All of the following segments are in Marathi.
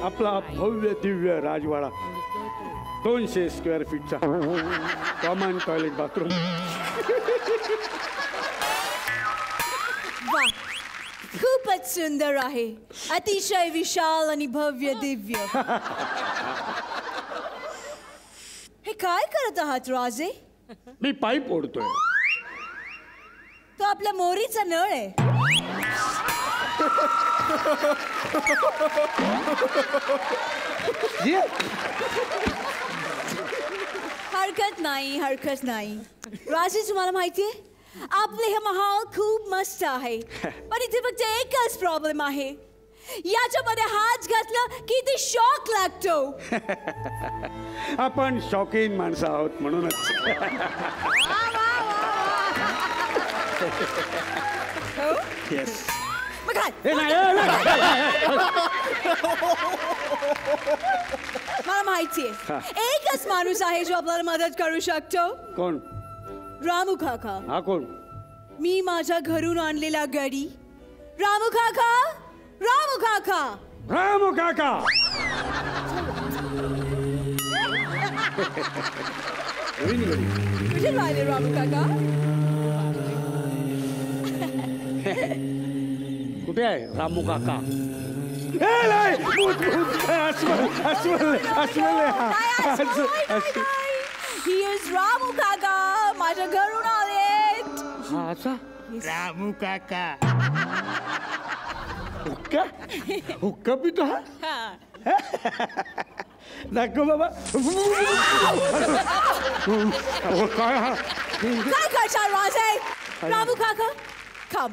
आपला भव्य दिव्य राजवाडा 200 स्क्वेअर फीटचा कॉमन टॉयलेट बाथरूम. वा, खूपच सुंदर आहे. अतिशय विशाल आणि भव्य दिव्य. हे काय करत आहात राजे? मी पाईप ओढतोय. तो आपल्या मोरीचा नळ आहे. हरकत नाही, हरकत नाही. राजे, तुम्हाला माहितीये आपले हे महाल खूप मस्त आहे, पण इथे फक्त एकच प्रॉब्लेम आहे. याच्यामध्ये हात घातला की ते शॉक लागतो. आपण शॉकिंग माणसं आहोत म्हणूनच. येस. मला माहितीये एकच माणूस आहे जो आपल्याला मदत करू शकतो. कोण? रामू काका. हा कोण? मी माझ्या घरून आणलेला गडी. रामू काका, रामू काका, रामू काका. कुठे राहिले रामू काका? कुठे आहे रामू काका? He is रामू काका, माझ्या घरून आलेत. रामू काका हुक्का हुक्का पितो हा? दाखव बाबा. काय करता राजे? रामू काका, कम.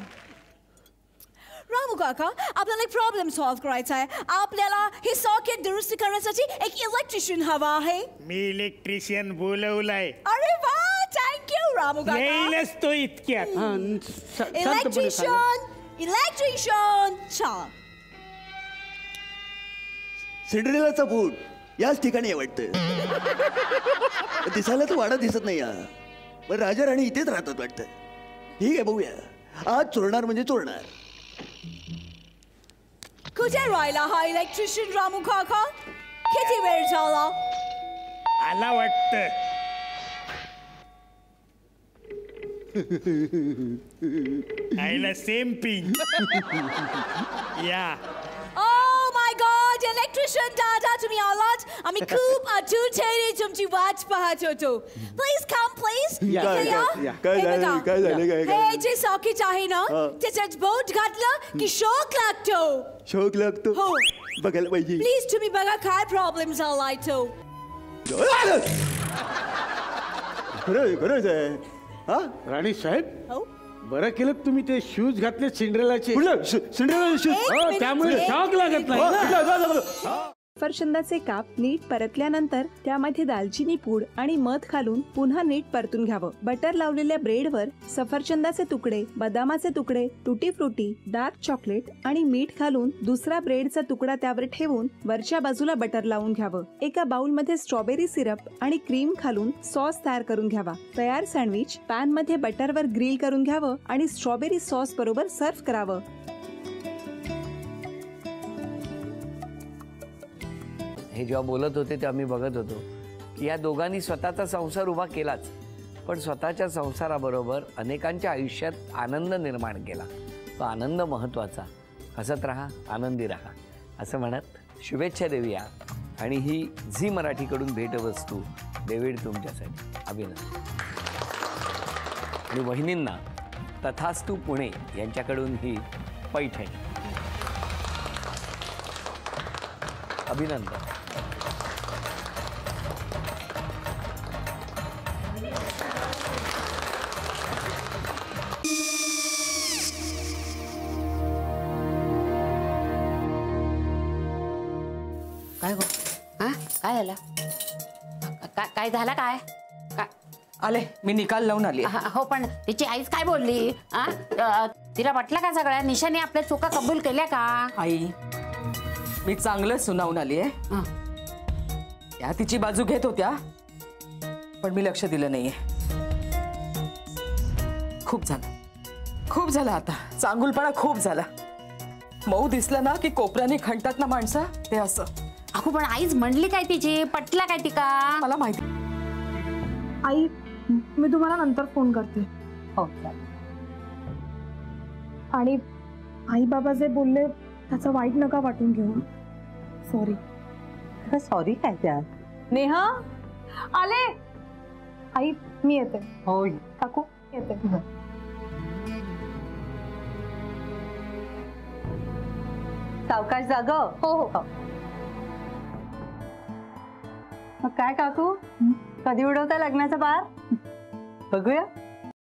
रामू काका, आपल्याला एक प्रॉब्लेम सॉल्व्ह करायचा आहे. आपल्याला हे सॉकेट दुरुस्त करण्यासाठी एक इलेक्ट्रिशियन हवा आहे. मी इलेक्ट्रिशियन बोलवलाय. अरे वा, थँक्यू रामू काका. येईलच तो इतक्यात. Electrician, electrician. छान. सिंड्रेलाचा बूट याच ठिकाणी वाटतं. दिसायला तर वाडा दिसत नाही. पण राजा राणी इथेच राहतात वाटतं. ठीक आहे, बघूया. आज चोरणार म्हणजे चोरणार. कुठे राहिला हा इलेक्ट्रिशियन रामू काका? किती वेळ झाला? आला वाटतं. आईला सेम पिंग. या. Oh my God, इलेक्ट्रिशियन दादा, तुम्ही आलात. आम्ही खूप आतुरतेने तुमची वाट पाहत होतो. Please come, please. काय झालं? हे जे सॉकेट आहे ना, त्याच्यात बोट घातलं की शॉक लागतो. शॉक लागतो? हो. बघायला पाहिजे. प्लीज तुम्ही बघा काय प्रॉब्लेम झालाय तो. खरंच आहे. हा राणी साहेब, हो, बरं केलं तुम्ही ते शूज घातले सिंड्रेलाचे. Cinderella shoes? त्यामुळे शॉक लागत नाही. सफरचंदाचे काप नीट परतल्यानंतर त्यामध्ये दालचिनी पूड आणि मध घालून पुन्हा नीट परतून घ्यावं. बटर लावलेल्या ब्रेडवर सफरचंदाचे तुकडे, बदामाचे तुकडे, टुटी फ्रुटी, डार्क चॉकलेट आणि मीठ घालून दुसरा ब्रेडचा तुकडा त्यावर ठेवून वरच्या बाजूला बटर लावून घ्यावं. एका बाउलमध्ये स्ट्रॉबेरी सिरप आणि क्रीम घालून सॉस तयार करून घ्यावा. तयार सँडविच पॅन मध्ये बटरवर ग्रिल करून घ्यावं आणि स्ट्रॉबेरी सॉस बरोबर सर्व्ह करावं. हे जेव्हा बोलत होते तेव्हा मी बघत होतो की या दोघांनी स्वतःचा संसार उभा केलाच, पण स्वतःच्या संसाराबरोबर अनेकांच्या आयुष्यात आनंद निर्माण केला. तो आनंद महत्त्वाचा. हसत राहा, आनंदी राहा असं म्हणत शुभेच्छा देऊया. आणि ही झी मराठीकडून भेटवस्तू डेव्हिड तुमच्यासाठी. अभिनंदन. आणि वहिनींना तथास्तू पुणे यांच्याकडून ही पैठणी. अभिनंदन. काय गो? हा, काय झालं? काय झालं? काय आले, मी निकाल लावून आली. हो, पण तिची आईच काय बोलली? तिला वाटलं का सगळ्या निशाने आपल्या चुका कबूल केल्या का? आई, मी चांगलं सुनावून आली आहे. त्या तिची बाजू घेत होत्या, पण मी लक्ष दिलं नाहीये. खूप झालं आता. चांगुलपणा खूप झाला. मऊ दिसलं ना की कोपऱ्याने खणतात ना माणसं, ते असं. अगो पण आईच म्हणली काय तिची, पटला काय तिका? मला माहिती. आई, मी तुम्हाला नंतर फोन करते. हो. आणि आई बाबा जे बोलले त्याचं वाईट नका वाटून घेऊ. सॉरी. सॉरी काय त्या? नेहा आले. आई मी येते. हो काकू येते. सावकाश जाग. हो हो. मग काय काकू, कधी उडवता लग्नाचा बार? बघूया.